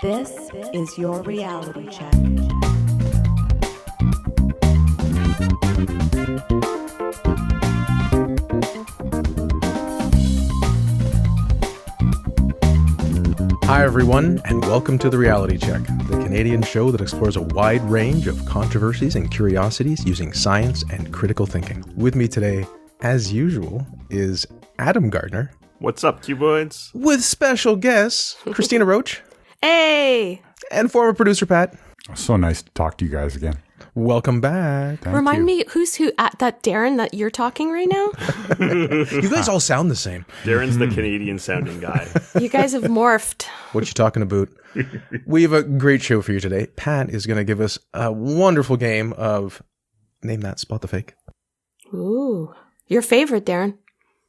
This is your reality check. Hi everyone, and welcome to The Reality Check, the Canadian show that explores a wide range of controversies and curiosities using science and critical thinking. With me today, as usual, is Adam Gardner. What's up, cuboids? With special guests, Cristina Roach. Hey! And former producer Pat. So nice to talk to you guys again. Welcome back. Remind me, who's who at that Darren that you're talking right now? You guys all sound the same. Darren's the Canadian sounding guy. You guys have morphed. What you talking about? We have a great show for you today. Pat is going to give us a wonderful game of Name That, Spot the Fake. Ooh. Your favorite, Darren.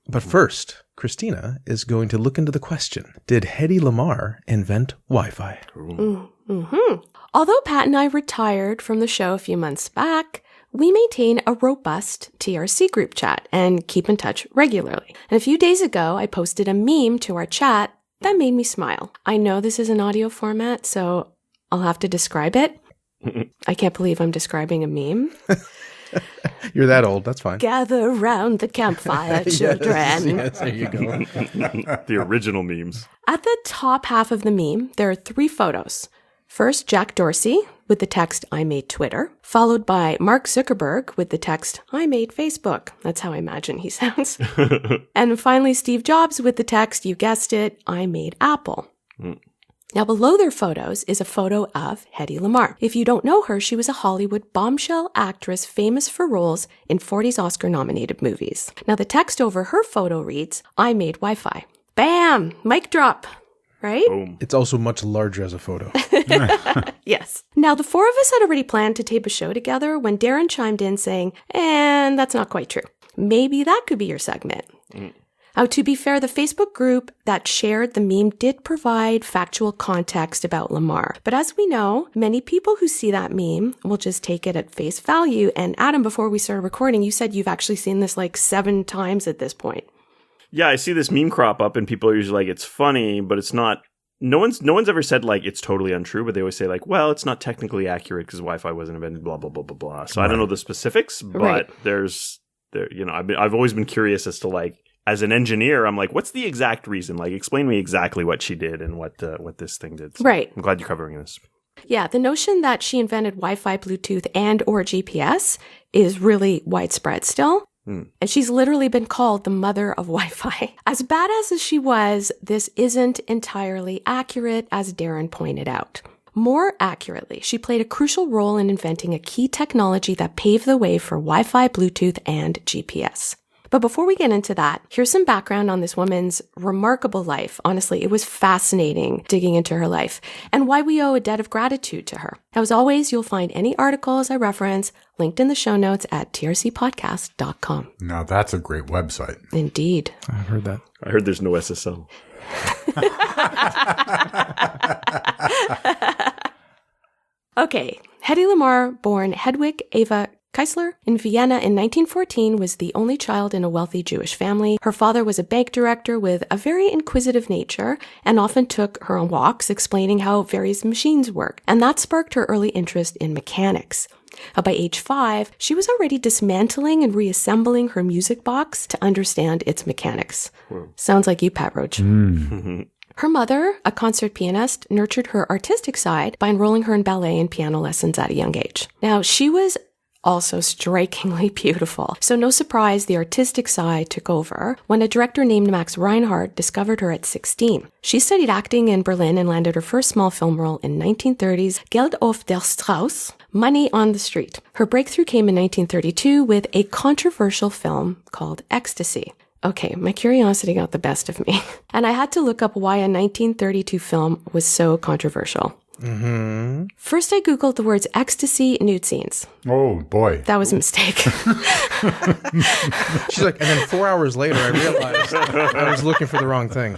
But first, Cristina is going to look into the question, did Hedy Lamarr invent Wi-Fi? Mm-hmm. Although Pat and I retired from the show a few months back, we maintain a robust TRC group chat and keep in touch regularly. And a few days ago, I posted a meme to our chat that made me smile. I know this is an audio format, so I'll have to describe it. I can't believe I'm describing a meme. You're that old. That's fine. Gather round the campfire, children. Yes, there you go. The original memes. At the top half of the meme, there are three photos. First, Jack Dorsey with the text, I made Twitter, followed by Mark Zuckerberg with the text, I made Facebook. That's how I imagine he sounds. And finally, Steve Jobs with the text, you guessed it, I made Apple. Now, below their photos is a photo of Hedy Lamarr. If you don't know her, she was a Hollywood bombshell actress famous for roles in 40s Oscar-nominated movies. Now, the text over her photo reads, I made Wi-Fi. Bam! Mic drop. Right? Boom. It's also much larger as a photo. Yes. Now, the four of us had already planned to tape a show together when Darren chimed in saying, and that's not quite true. Maybe that could be your segment. Now, to be fair, the Facebook group that shared the meme did provide factual context about Lamarr. But as we know, many people who see that meme will just take it at face value. And Adam, before we started recording, you said you've actually seen this like 7 times at this point. Yeah, I see this meme crop up and people are usually like, it's funny, but it's not. No one's ever said like it's totally untrue, but they always say like, well, it's not technically accurate because Wi-Fi wasn't invented, blah, blah, blah, blah, blah. So I don't know the specifics, but I've always been curious as to like, as an engineer, I'm like, what's the exact reason? Like, explain me exactly what she did and what this thing did. So right. I'm glad you're covering this. Yeah, the notion that she invented Wi-Fi, Bluetooth, and or GPS is really widespread still. And she's literally been called the mother of Wi-Fi. As badass as she was, this isn't entirely accurate, as Darren pointed out. More accurately, she played a crucial role in inventing a key technology that paved the way for Wi-Fi, Bluetooth, and GPS. But before we get into that, here's some background on this woman's remarkable life. Honestly, it was fascinating digging into her life and why we owe a debt of gratitude to her. As always, you'll find any articles I reference linked in the show notes at trcpodcast.com. Now that's a great website. Indeed. I've heard that. I heard there's no SSL. Okay, Hedy Lamarr, born Hedwig Eva Keisler in Vienna in 1914, was the only child in a wealthy Jewish family. Her father was a bank director with a very inquisitive nature and often took her on walks explaining how various machines work. And that sparked her early interest in mechanics. By age 5, she was already dismantling and reassembling her music box to understand its mechanics. Sounds like you, Pat Roach. Her mother, a concert pianist, nurtured her artistic side by enrolling her in ballet and piano lessons at a young age. Now, she was also strikingly beautiful. So no surprise the artistic side took over when a director named Max Reinhardt discovered her at 16. She studied acting in Berlin and landed her first small film role in 1930's Geld auf der Straße, Money on the Street. Her breakthrough came in 1932 with a controversial film called Ecstasy. Okay, my curiosity got the best of me, and I had to look up why a 1932 film was so controversial. First, I Googled the words ecstasy, nude scenes. Oh, boy. That was a mistake. She's like, and then 4 hours later, I realized I was looking for the wrong thing.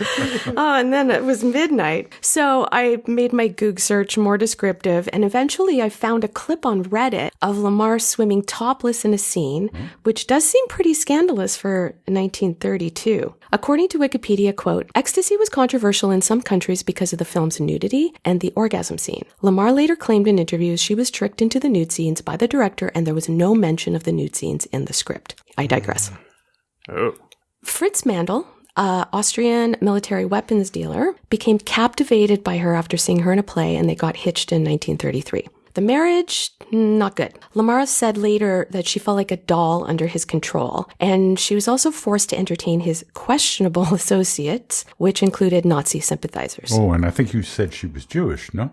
Oh, and then it was midnight. So I made my Goog search more descriptive, and eventually I found a clip on Reddit of Lamarr swimming topless in a scene, which does seem pretty scandalous for 1932. According to Wikipedia, quote, ecstasy was controversial in some countries because of the film's nudity and the orgasm scene. Lamarr later claimed in interviews she was tricked into the nude scenes by the director, and there was no mention of the nude scenes in the script. I digress. Oh. Fritz Mandl, an Austrian military weapons dealer, became captivated by her after seeing her in a play, and they got hitched in 1933. The marriage, not good. Lamarr said later that she felt like a doll under his control, and she was also forced to entertain his questionable associates, which included Nazi sympathizers. Oh, and I think you said she was Jewish, no?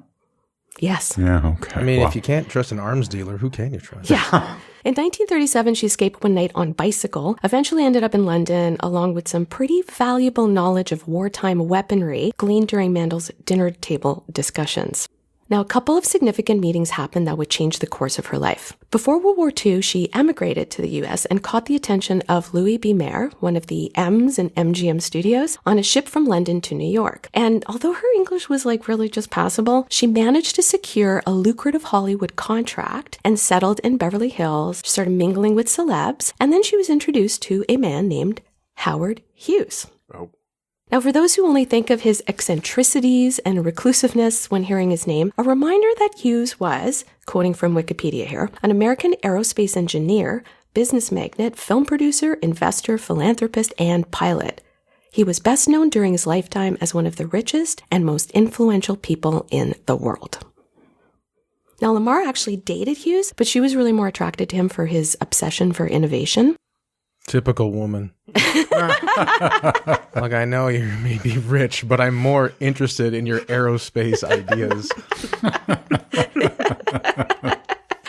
Yes. Yeah, okay. I mean, if you can't trust an arms dealer, who can you trust? Yeah. In 1937, she escaped one night on bicycle, eventually ended up in London, along with some pretty valuable knowledge of wartime weaponry gleaned during Mandl's dinner table discussions. Now, a couple of significant meetings happened that would change the course of her life. Before World War II, she emigrated to the U.S. and caught the attention of Louis B. Mayer, one of the M's and MGM studios, on a ship from London to New York. And although her English was really just passable, she managed to secure a lucrative Hollywood contract and settled in Beverly Hills, started mingling with celebs, and then she was introduced to a man named Howard Hughes. Oh. Now, for those who only think of his eccentricities and reclusiveness when hearing his name, a reminder that Hughes was, quoting from Wikipedia here, an American aerospace engineer, business magnate, film producer, investor, philanthropist, and pilot. He was best known during his lifetime as one of the richest and most influential people in the world. Now, Lamarr actually dated Hughes, but she was really more attracted to him for his obsession for innovation. Typical woman. Like, I know you may be rich, but I'm more interested in your aerospace ideas.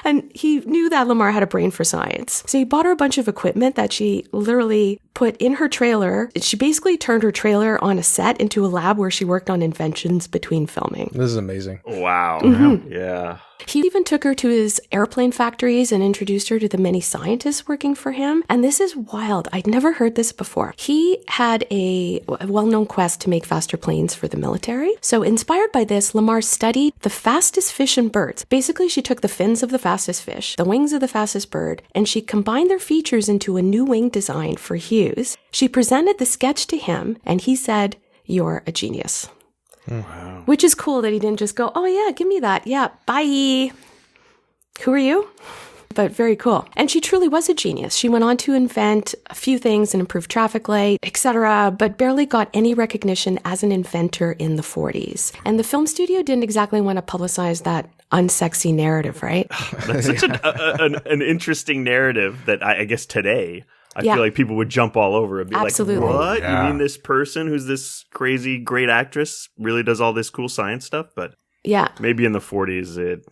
And he knew that Lamarr had a brain for science. So he bought her a bunch of equipment that she literally put in her trailer. She basically turned her trailer on a set into a lab where she worked on inventions between filming. This is amazing. Wow. Mm-hmm. Yeah. He even took her to his airplane factories and introduced her to the many scientists working for him. And this is wild. I'd never heard this before. He had a well-known quest to make faster planes for the military. So inspired by this, Lamarr studied the fastest fish and birds. Basically, she took the fins of the fastest fish, the wings of the fastest bird, and she combined their features into a new wing design for Hughes. She presented the sketch to him, and he said, "You're a genius." Wow. Which is cool that he didn't just go, "Oh yeah, give me that. Yeah, bye. Who are you?" But very cool. And she truly was a genius. She went on to invent a few things and improve traffic light, etc., but barely got any recognition as an inventor in the 40s. And the film studio didn't exactly want to publicize that unsexy narrative, right? That's such an interesting narrative that I guess today I feel like people would jump all over and be Absolutely. like, what? Yeah. You mean this person who's this crazy great actress really does all this cool science stuff? But Yeah. maybe in the 40s it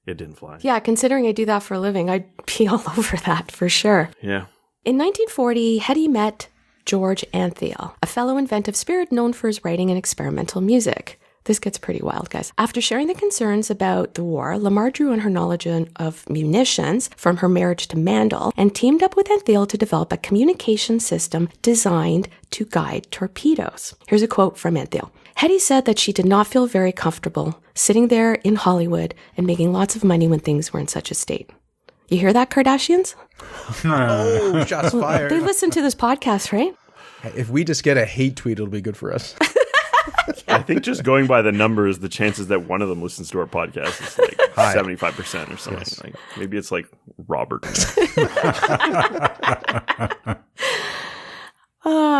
didn't fly. Yeah, considering I do that for a living, I'd be all over that for sure. Yeah. In 1940, Hedy met George Antheil, a fellow inventive spirit known for his writing and experimental music. This gets pretty wild, guys. After sharing the concerns about the war, Lamarr drew on her knowledge of munitions from her marriage to Mandl and teamed up with Antheil to develop a communication system designed to guide torpedoes. Here's a quote from Antheil. Hedy said that she did not feel very comfortable sitting there in Hollywood and making lots of money when things were in such a state. You hear that, Kardashians? Oh, shots fired. They listen to this podcast, right? If we just get a hate tweet, it'll be good for us. I think just going by the numbers, the chances that one of them listens to our podcast is like 75% or something. Yes. Like maybe it's like Robert.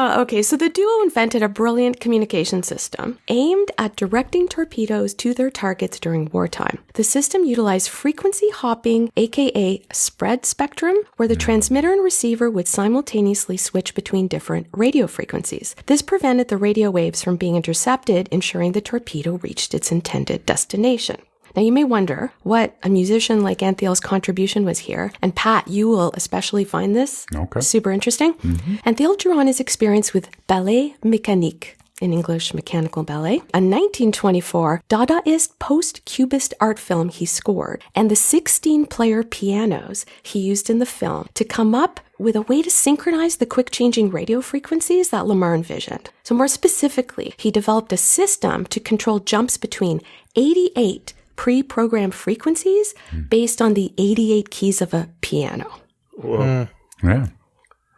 Okay, so the duo invented a brilliant communication system aimed at directing torpedoes to their targets during wartime. The system utilized frequency hopping, aka spread spectrum, where the transmitter and receiver would simultaneously switch between different radio frequencies. This prevented the radio waves from being intercepted, ensuring the torpedo reached its intended destination. Now, you may wonder what a musician like Antheil's contribution was here, and Pat, you will especially find this super interesting. Mm-hmm. Antheil drew on his experience with ballet mécanique, in English, mechanical ballet, a 1924 Dadaist post-Cubist art film he scored, and the 16-player pianos he used in the film to come up with a way to synchronize the quick-changing radio frequencies that Lamarr envisioned. So more specifically, he developed a system to control jumps between 88 pre-programmed frequencies based on the 88 keys of a piano. Whoa. Yeah.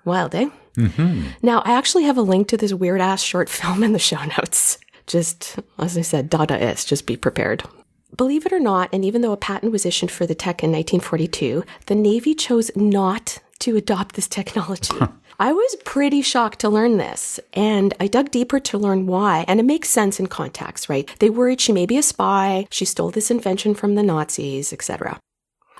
Wild, eh? Now, I actually have a link to this weird-ass short film in the show notes. Just, as I said, Dadaist, just be prepared. Believe it or not, and even though a patent was issued for the tech in 1942, the Navy chose not to adopt this technology. I was pretty shocked to learn this, and I dug deeper to learn why, and it makes sense in context, right? They worried she may be a spy, she stole this invention from the Nazis, etc.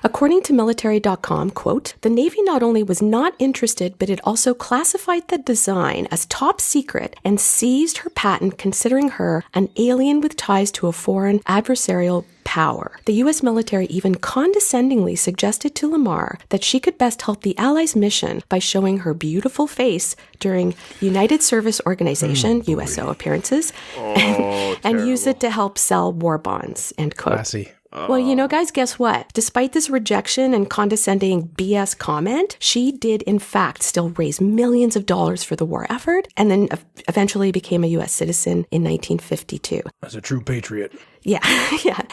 According to military.com, quote, the Navy not only was not interested, but it also classified the design as top secret and seized her patent, considering her an alien with ties to a foreign adversarial power. The U.S. military even condescendingly suggested to Lamarr that she could best help the Allies' mission by showing her beautiful face during United Service Organization, USO appearances, and use it to help sell war bonds, end quote. Classy. Well, you know, guys, guess what? Despite this rejection and condescending BS comment, she did, in fact, still raise millions of dollars for the war effort and then eventually became a U.S. citizen in 1952. As a true patriot. Yeah.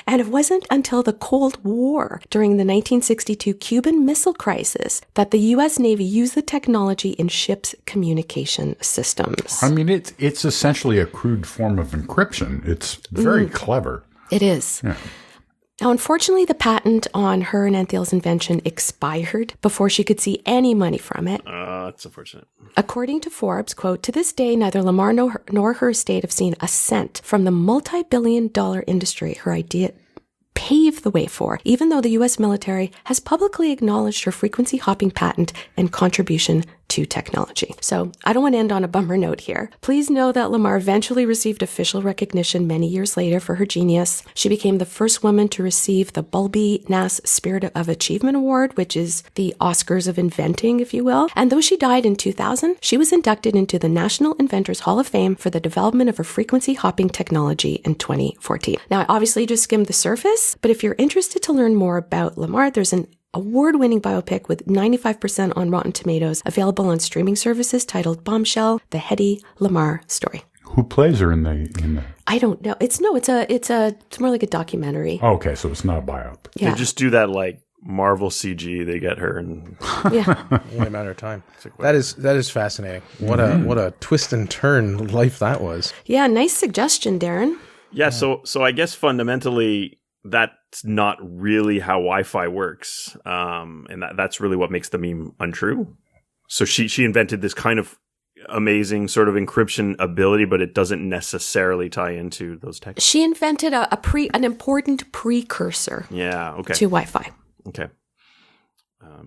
And it wasn't until the Cold War, during the 1962 Cuban Missile Crisis, that the U.S. Navy used the technology in ships' communication systems. I mean, it's essentially a crude form of encryption. It's very clever. It is. Yeah. Now, unfortunately, the patent on her and Antheil's invention expired before she could see any money from it. That's unfortunate. According to Forbes, quote, to this day, neither Lamarr nor her estate have seen a cent from the multi-billion-dollar industry her idea paved the way for, even though the U.S. military has publicly acknowledged her frequency hopping patent and contribution to technology. So I don't want to end on a bummer note here. Please know that Lamarr eventually received official recognition many years later for her genius. She became the first woman to receive the Bulby Nass Spirit of Achievement Award, which is the Oscars of inventing, if you will. And though she died in 2000, she was inducted into the National Inventors Hall of Fame for the development of her frequency hopping technology in 2014. Now, I obviously just skimmed the surface, but if you're interested to learn more about Lamarr, there's an award-winning biopic with 95% on Rotten Tomatoes available on streaming services titled Bombshell: The Hedy Lamarr Story. Who plays her in the? I don't know. It's more like a documentary. Oh, okay, so it's not a biopic. Yeah. They just do that like Marvel CG. They get her and Yeah. Only a matter of time. That is fascinating. What a twist and turn life that was. Yeah, nice suggestion, Darren. yeah. So I guess fundamentally that's not really how Wi-Fi works, and that's really what makes the meme untrue. So she invented this kind of amazing sort of encryption ability, but it doesn't necessarily tie into those techniques. She invented an important precursor Yeah. Okay. to Wi-Fi. Okay.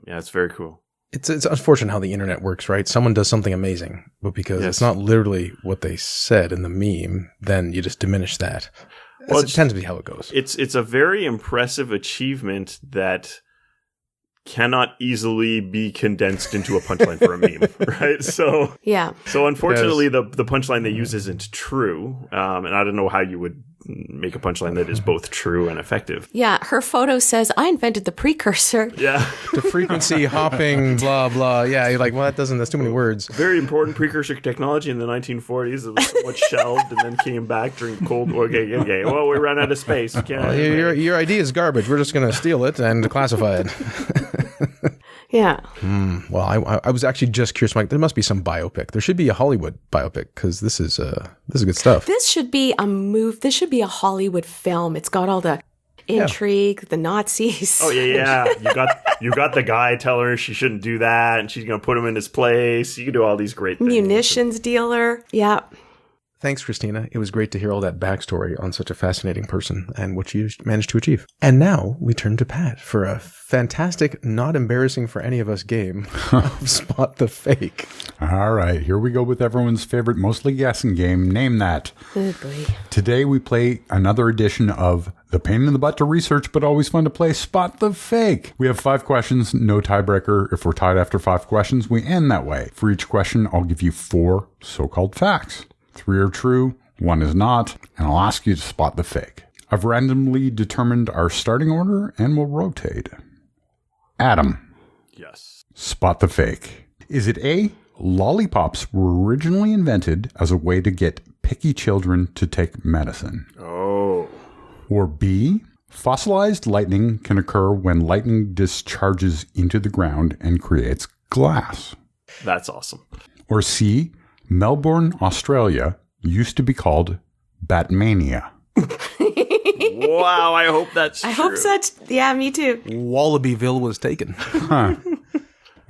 Yeah, it's very cool. It's unfortunate how the internet works, right? Someone does something amazing, but because it's not literally what they said in the meme, then you just diminish that. Well, it tends to be how it goes. It's a very impressive achievement that cannot easily be condensed into a punchline for a meme, right? So Yeah. So unfortunately, the punchline they use isn't true, and I don't know how you would make a punchline that is both true and effective. Yeah, her photo says, I invented the precursor. Yeah, The frequency hopping, blah, blah. Yeah, you're like, well, that's too many words. very important precursor technology in the 1940s. It was somewhat shelved and then came back during Cold War. Okay. Well, we ran out of space. We can't. Your idea is garbage. We're just going to steal it and classify it. Yeah. Well, I was actually just curious, Mike. There must be some biopic. There should be a Hollywood biopic because this is good stuff. This should be a move. This should be a Hollywood film. It's got all the intrigue, the Nazis. Oh yeah. You got the guy telling her she shouldn't do that, and she's going to put him in his place. You can do all these great things. Munitions dealer. Yeah. Thanks, Christina. It was great to hear all that backstory on such a fascinating person and what you managed to achieve. And now we turn to Pat for a fantastic, not embarrassing for any of us game of Spot the Fake. All right, here we go with everyone's favorite, mostly guessing game. Name that. Oh, boy. Today we play another edition of the pain in the butt to research, but always fun to play, Spot the Fake. We have 5 questions, no tiebreaker. If we're tied after 5 questions, we end that way. For each question, I'll give you 4 so-called facts. 3 are true, 1 is not, and I'll ask you to spot the fake. I've randomly determined our starting order and will rotate. Adam. Yes. Spot the fake. Is it A, lollipops were originally invented as a way to get picky children to take medicine? Oh. Or B, fossilized lightning can occur when lightning discharges into the ground and creates glass? That's awesome. Or C, Melbourne, Australia used to be called Batmania? Wow, I hope that's true. I hope so. Yeah, me too. Wallabyville was taken.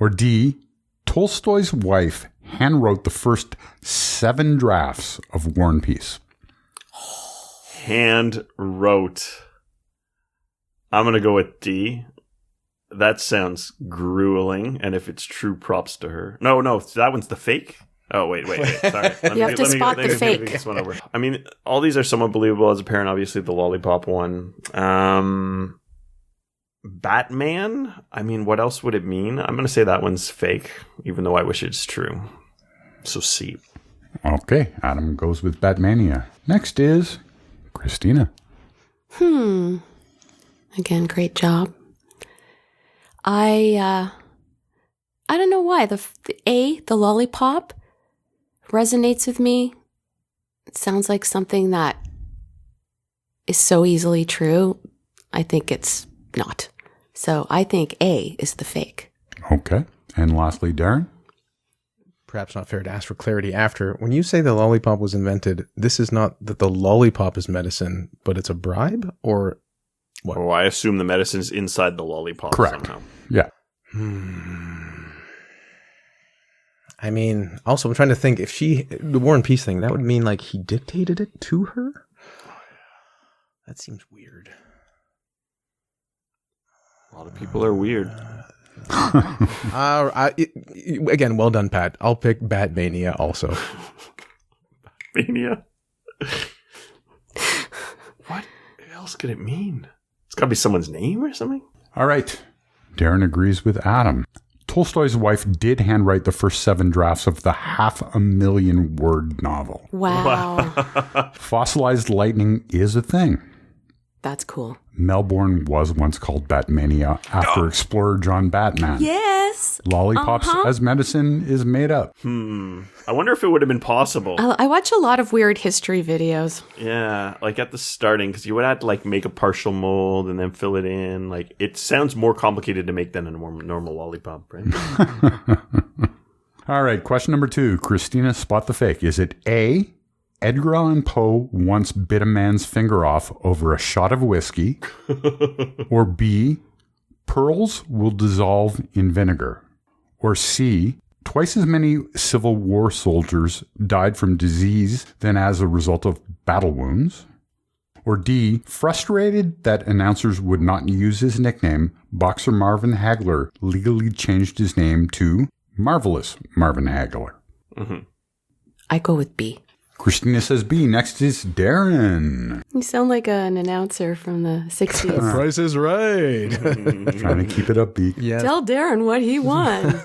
Or D, Tolstoy's wife handwrote the first 7 drafts of War and Peace? Hand wrote. I'm going to go with D. That sounds grueling. And if it's true, props to her. No, that one's the fake. Oh, wait. Sorry. You have to spot the fake. Let me this one over. I mean, all these are somewhat believable as a parent. Obviously, the lollipop one. Batman? I mean, what else would it mean? I'm going to say that one's fake, even though I wish it's true. So C. Okay, Adam goes with Batmania. Next is Cristina. Again, great job. I don't know why. The lollipop, resonates with me. It sounds like something that is so easily true. I think it's not. So I think A is the fake. Okay. And lastly, Darren? Perhaps not fair to ask for clarity after. When you say the lollipop was invented, this is not that the lollipop is medicine, but it's a bribe? Or what? Oh, I assume the medicine's inside the lollipop. Correct. Somehow. Yeah. I mean, also, I'm trying to think, if the War and Peace thing, that would mean like he dictated it to her? That seems weird. A lot of people are weird. Again, well done, Pat. I'll pick Batmania also. Mania. What else could it mean? It's got to be someone's name or something? All right. Darren agrees with Adam. Tolstoy's wife did handwrite the first 7 drafts of the 500,000 word novel. Wow. Fossilized lightning is a thing. That's cool. Melbourne was once called Batmania after explorer John Batman. Yes. Lollipops as medicine is made up. I wonder if it would have been possible. I watch a lot of weird history videos. Yeah, like at the starting, because you would have to like make a partial mold and then fill it in. Like, it sounds more complicated to make than a normal lollipop, right? All right, question number 2. Cristina, spot the fake. Is it A, Edgar Allan Poe once bit a man's finger off over a shot of whiskey? Or B, pearls will dissolve in vinegar? Or C, twice as many Civil War soldiers died from disease than as a result of battle wounds? Or D, frustrated that announcers would not use his nickname, boxer Marvin Hagler legally changed his name to Marvelous Marvin Hagler? I go with B. Cristina says B. Next is Darren. You sound like an announcer from the 60s. Price is right. Trying to keep it upbeat. Yeah. Tell Darren what he won.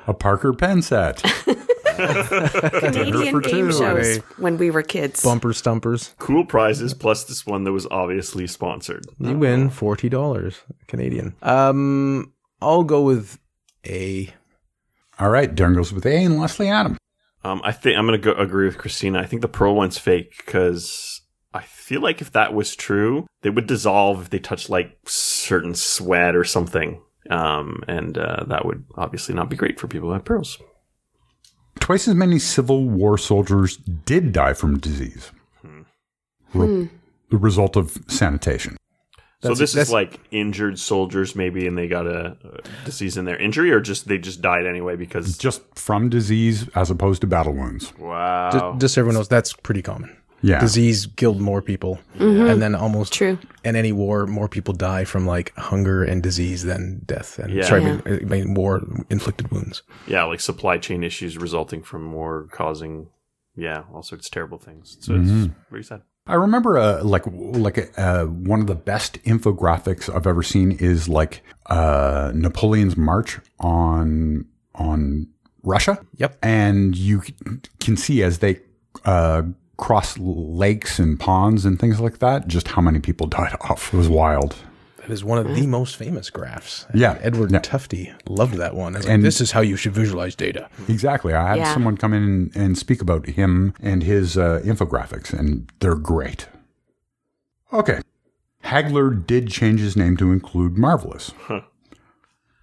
A Parker pen set. Canadian for game two. shows when we were kids. Bumper stumpers. Cool prizes plus this one that was obviously sponsored. You win $40 Canadian. I'll go with A. All right. Darren goes with A, and lastly, Adam. I think I'm going to agree with Cristina. I think the pearl one's fake because I feel like if that was true, they would dissolve if they touched like certain sweat or something. And that would obviously not be great for people who have pearls. Twice as many Civil War soldiers did die from disease. The result of sanitation. So this is like injured soldiers maybe, and they got a disease in their injury, or they just died anyway because... Just from disease as opposed to battle wounds. Wow. Just so everyone knows, that's pretty common. Yeah. Disease killed more people. And then almost True. in any war, more people die from like hunger and disease than death. And Yeah. I mean war inflicted wounds. Yeah, like supply chain issues resulting from war causing, all sorts of terrible things. So it's very sad. I remember one of the best infographics I've ever seen is like Napoleon's march on Russia. Yep. And you can see as they cross lakes and ponds and things like that, just how many people died off. It was wild. That is one of the most famous graphs. Yeah. Edward Tufte loved that one. And this is how you should visualize data. Exactly. I had someone come in and speak about him and his infographics, and they're great. Okay. Hagler did change his name to include Marvelous. Huh.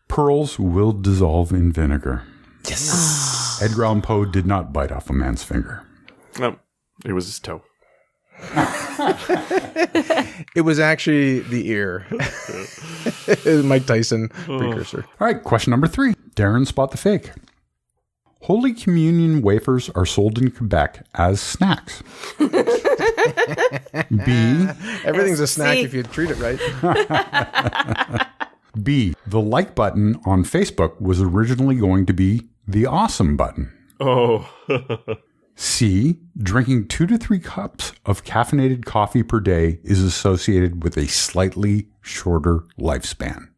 Pearls will dissolve in vinegar. Yes. Edgar Allan Poe did not bite off a man's finger. No, it was his toe. It was actually the ear. Mike Tyson precursor. All right, question number 3. Darren, spot the fake. Holy Communion wafers are sold in Quebec as snacks. B. Everything's a snack if you treat it right. B. The like button on Facebook was originally going to be the awesome button. Oh. C. Drinking 2 to 3 cups of caffeinated coffee per day is associated with a slightly shorter lifespan.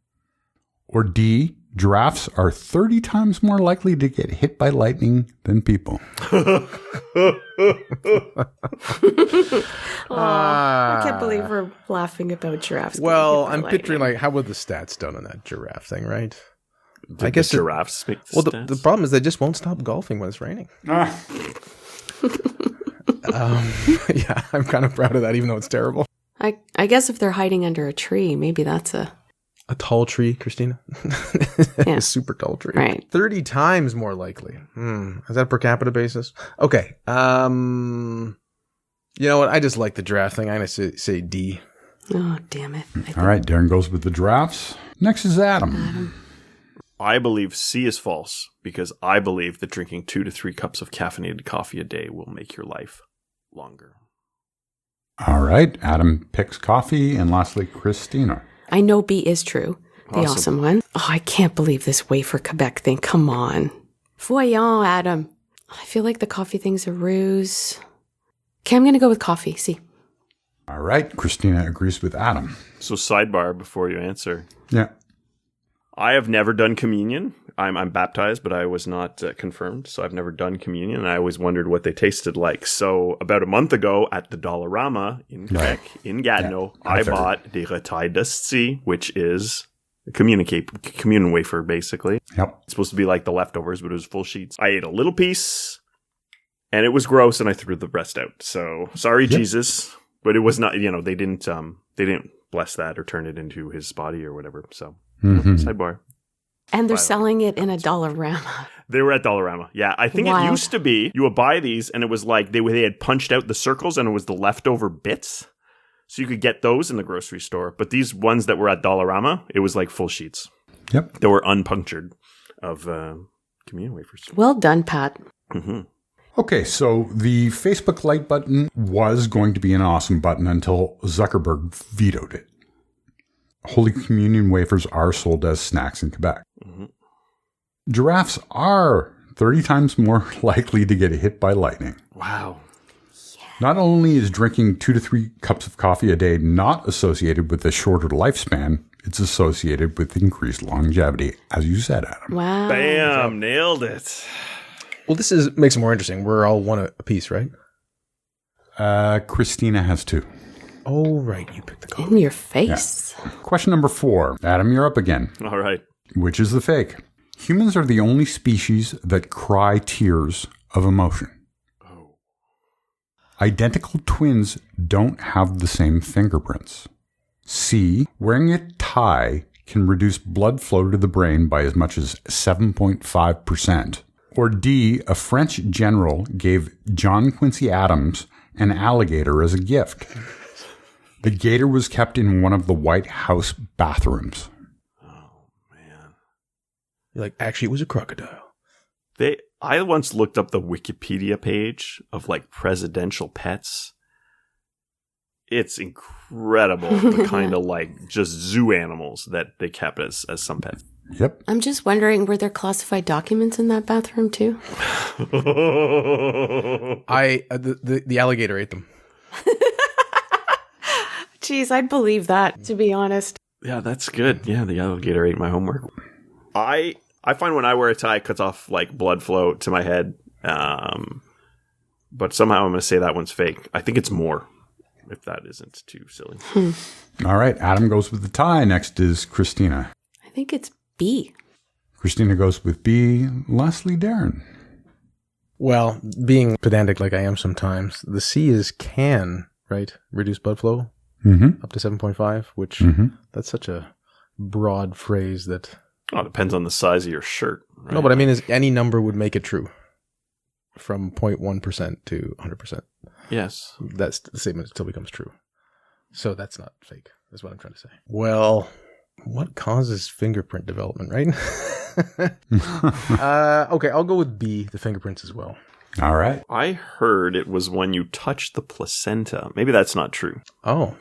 Or D. Giraffes are 30 times more likely to get hit by lightning than people. I can't believe we're laughing about giraffes. Well, I'm picturing like how were the stats done on that giraffe thing, right? I guess giraffes make the stats? the problem is they just won't stop golfing when it's raining. Yeah, I'm kind of proud of that, even though it's terrible. I guess if they're hiding under a tree, maybe that's a tall tree, Christina. A super tall tree. Right. 30 times more likely. Is that a per capita basis? Okay. You know what? I just like the giraffe thing. I'm going to say D. Oh, damn it. All right, Darren goes with the giraffes. Next is Adam. I believe C is false because I believe that drinking 2 to 3 cups of caffeinated coffee a day will make your life longer. All right, Adam picks coffee. And lastly, Christina. I know B is true. The awesome one. Oh, I can't believe this wafer Quebec thing. Come on. Voyons, Adam. I feel like the coffee thing's a ruse. Okay, I'm going to go with coffee. C. All right, Christina agrees with Adam. So sidebar before you answer. Yeah. I have never done communion. I'm baptized, but I was not confirmed, so I've never done communion. And I always wondered what they tasted like. So about a month ago at the Dollarama in Quebec, in Gatineau, I bought des retailles d'hostie, which is a communion wafer, basically. Yep. It's supposed to be like the leftovers, but it was full sheets. I ate a little piece, and it was gross, and I threw the rest out. So sorry, Jesus, but it was not. They didn't bless that or turn it into his body or whatever. So. Sidebar. And they're selling it in a Dollarama. They were at Dollarama. Yeah, I think it used to be you would buy these and it was like they had punched out the circles and it was the leftover bits. So you could get those in the grocery store. But these ones that were at Dollarama, it was like full sheets. Yep. They were unpunctured of communion wafers. Well done, Pat. Mm-hmm. Okay, so the Facebook like button was going to be an awesome button until Zuckerberg vetoed it. Holy Communion wafers are sold as snacks in Quebec. Mm-hmm. Giraffes are 30 times more likely to get hit by lightning. Wow. Yeah. Not only is drinking 2 to 3 cups of coffee a day not associated with a shorter lifespan, it's associated with increased longevity, as you said, Adam. Wow. Bam, nailed it. Well, this makes it more interesting. We're all one a piece, right? Christina has 2. Oh, right. You picked the coffee. In your face. Yeah. Question number 4. Adam, you're up again. All right. Which is the fake? Humans are the only species that cry tears of emotion. Oh. Identical twins don't have the same fingerprints. C. Wearing a tie can reduce blood flow to the brain by as much as 7.5%. Or D. A French general gave John Quincy Adams an alligator as a gift. The gator was kept in one of the White House bathrooms. Oh, man. You're like, actually, it was a crocodile. I once looked up the Wikipedia page of like presidential pets. It's incredible the kind of like just zoo animals that they kept as some pets. Yep. I'm just wondering, were there classified documents in that bathroom too? The alligator ate them. Jeez, I'd believe that, to be honest. Yeah, that's good. Yeah, the alligator ate my homework. I find when I wear a tie, it cuts off like blood flow to my head. But somehow I'm going to say that one's fake. I think it's more. if that isn't too silly. All right. Adam goes with the tie. Next is Cristina. I think it's B. Cristina goes with B. Lastly, Darren. Well, being pedantic like I am sometimes, the C is can, right? Reduce blood flow up to 7.5, which that's such a broad phrase that... Oh, it depends on the size of your shirt. Right? No, but I mean, any number would make it true. From 0.1% to 100%. Yes. That's the statement still becomes true. So that's not fake, is what I'm trying to say. Well, what causes fingerprint development, right? Okay, I'll go with B, the fingerprints as well. All right. I heard it was when you touch the placenta. Maybe that's not true. Oh.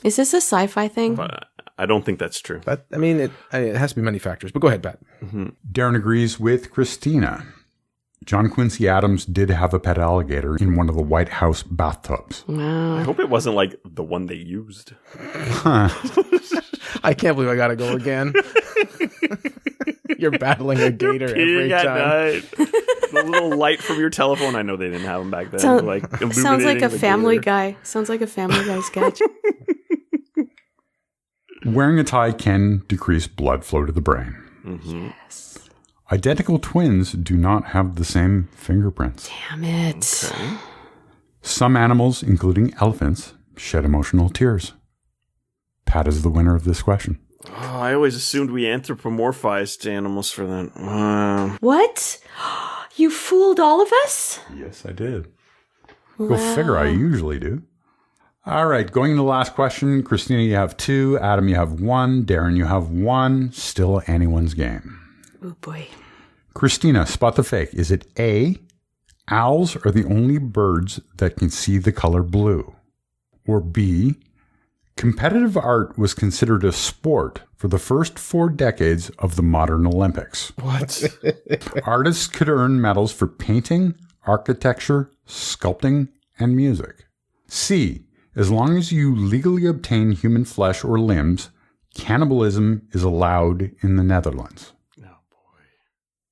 Is this a sci-fi thing? But I don't think that's true. But, I mean, it has to be many factors. But go ahead, Pat. Darren agrees with Cristina. John Quincy Adams did have a pet alligator in one of the White House bathtubs. Wow. I hope it wasn't like the one they used. I can't believe I gotta go again. You're battling a gator every Peeing at time. night. The little light from your telephone. I know they didn't have them back then. Sounds Illuminating like a the Family gator. Guy. Sounds like a Family Guy sketch. Wearing a tie can decrease blood flow to the brain. Yes. Identical twins do not have the same fingerprints. Damn it. Okay. Some animals, including elephants, shed emotional tears. Pat is the winner of this question. Oh, I always assumed we anthropomorphized animals for that. What? You fooled all of us? Yes, I did. Go figure, I usually do. All right, going to the last question. Cristina, you have 2. Adam, you have 1. Darren, you have 1. Still anyone's game. Oh, boy. Cristina, spot the fake. Is it A, owls are the only birds that can see the color blue? Or B, competitive art was considered a sport for the first 4 decades of the modern Olympics? What? Artists could earn medals for painting, architecture, sculpting, and music. C, as long as you legally obtain human flesh or limbs, cannibalism is allowed in the Netherlands.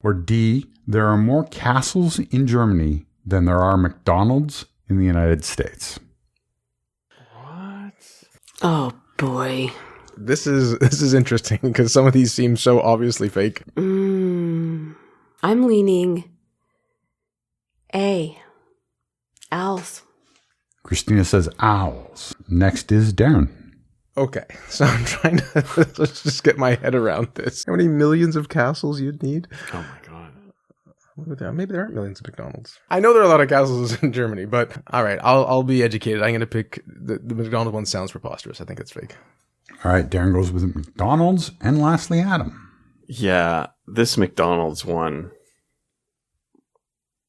Or D, there are more castles in Germany than there are McDonald's in the United States. What? Oh, boy. This is interesting because some of these seem so obviously fake. I'm leaning A. Owls. Cristina says owls. Next is Darren. Okay, so I'm trying to let's just get my head around this. How many millions of castles you'd need? Oh my god. Maybe there aren't millions of McDonald's. I know there are a lot of castles in Germany, but all right, I'll be educated. I'm going to pick the McDonald's one. Sounds preposterous. I think it's fake. All right, Darren goes with McDonald's. And lastly, Adam. Yeah, this McDonald's one.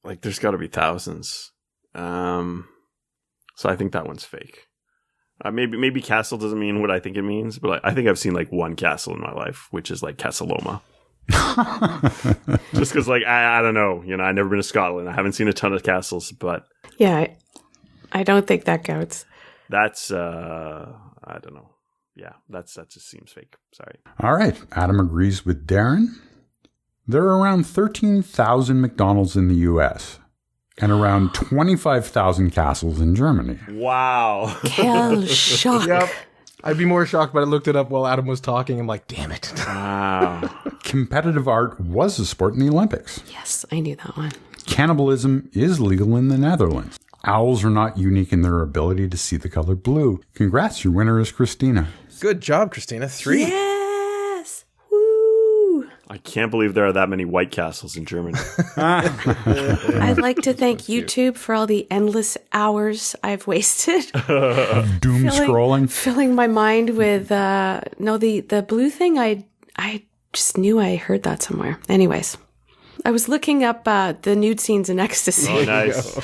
Like, there's got to be thousands. So I think that one's fake. Maybe castle doesn't mean what I think it means, but I think I've seen like one castle in my life, which is like Casa Loma. Just because, like, I don't know. You know, I've never been to Scotland. I haven't seen a ton of castles, but Yeah, I don't think that counts. that's I don't know. Yeah, that just seems fake. Sorry. All right, Adam agrees with Darren. There are around 13,000 McDonald's in the U.S. and around 25,000 castles in Germany. Wow. Hell shock. Yep. I'd be more shocked, but I looked it up while Adam was talking. I'm like, damn it. Wow. Competitive art was a sport in the Olympics. Yes, I knew that one. Cannibalism is legal in the Netherlands. Owls are not unique in their ability to see the color blue. Congrats, your winner is Cristina. Good job, Cristina. 3. Yes! Woo! I can't believe there are that many White Castles in Germany. I'd like to thank YouTube for all the endless hours I've wasted Doom scrolling. filling my mind with the blue thing. I just knew I heard that somewhere. Anyways, I was looking up the nude scenes in Ecstasy. Oh, nice.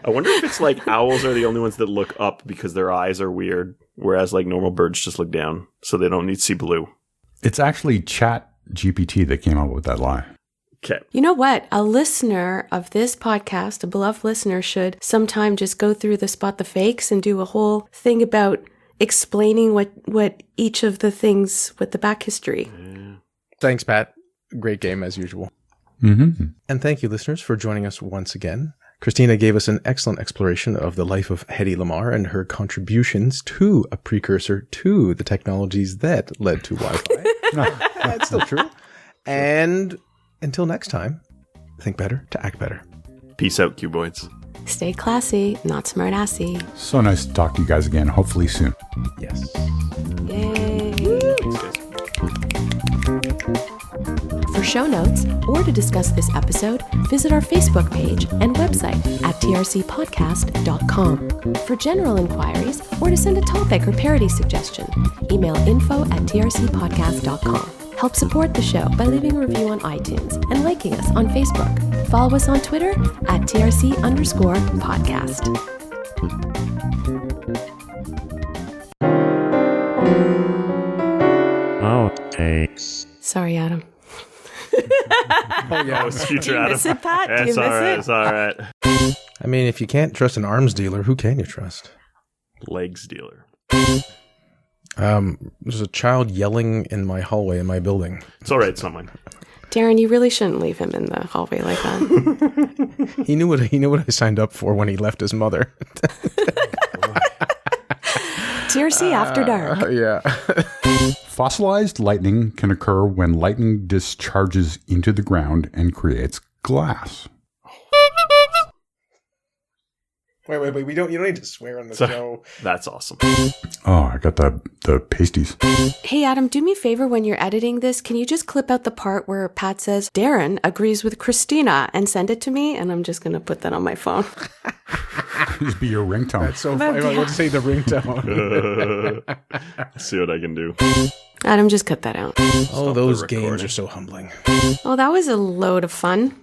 I wonder if it's like owls are the only ones that look up because their eyes are weird, whereas like normal birds just look down, so they don't need to see blue. It's actually Chat GPT that came up with that lie. Okay. You know what? A listener of this podcast, a beloved listener, should sometime just go through the Spot the Fakes and do a whole thing about explaining what each of the things with the back history. Thanks, Pat. Great game as usual. Mm-hmm. And thank you, listeners, for joining us once again. Cristina gave us an excellent exploration of the life of Hedy Lamarr and her contributions to a precursor to the technologies that led to Wi-Fi. That's still true. And until next time, think better to act better. Peace out, cuboids. Stay classy, not smart-assy. So nice to talk to you guys again. Hopefully soon. Yes. Yay. Thanks, guys. For show notes or to discuss this episode, visit our Facebook page and website at trcpodcast.com. For general inquiries or to send a topic or parody suggestion, email info@trcpodcast.com. Help support the show by leaving a review on iTunes and liking us on Facebook. Follow us on Twitter at TRC_podcast. Outtakes. Sorry, Adam. Oh, yeah. It's future Adam. Miss it, Pat? Do you It's all miss right. it? It's all right. I mean, if you can't trust an arms dealer, who can you trust? Legs dealer. There's a child yelling in my hallway in my building. It's all right. It's not mine. Darren, you really shouldn't leave him in the hallway like that. He knew what I signed up for when he left his mother. TRC After Dark. Yeah. Fossilized lightning can occur when lightning discharges into the ground and creates glass. Wait. You don't need to swear on the show. That's awesome. Oh, I got the pasties. Hey, Adam, do me a favor when you're editing this. Can you just clip out the part where Pat says, Darren agrees with Cristina and send it to me? And I'm just going to put that on my phone. Just be your ringtone. That's so funny. I want to say the ringtone. See what I can do. Adam, just cut that out. Oh, those the games recording. are so humbling. Oh, that was a load of fun.